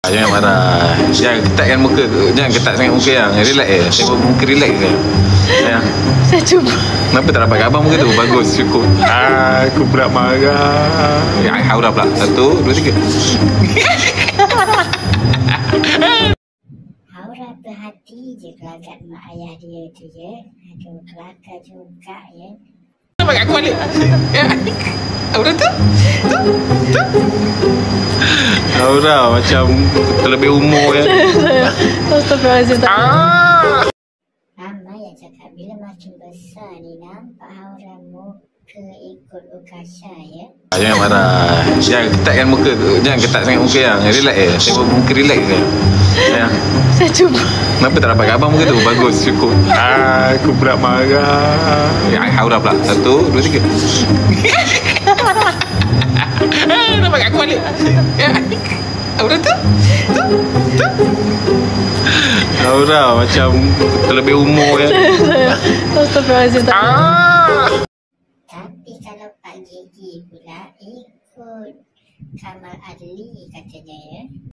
Jangan marah. Jangan ketatkan muka. Jangan ketat sangat muka yang. Relax je. Tengok muka relax je. Sayang. Saya cuba. Kenapa tak dapat gambar muka tu? Bagus, cukup. Aku pula marah. Ya, haura pula. 1, 2, 3. Haura berhati je kelagat mak ayah dia tu ya. Aduh, kelakar juga ya. Nampak aku balik. Ya. Haura tu? Tu? Haura macam terlebih umur ya. Astagfirullahaladzim. Ramai yang cakap bila makin besar ni nampak Haura muka ikut Ukasha ya. Jangan marah. Jangan ketatkan muka. Jangan ketat sangat muka yang. Relax je. Tengok muka relax je. Sayang. Saya cuba. Kenapa tak dapat gambar muka tu? Bagus, cukup. Aku pula marah. Ya, haura pula. 1, 2, 3. Nampak aku balik. Ya. Haura tu? Tu? Haura macam terlebih umur ya. Astagfirullahaladzim. Tapi kalau Pak Gigi pula ikut Kamal Adli katanya ya.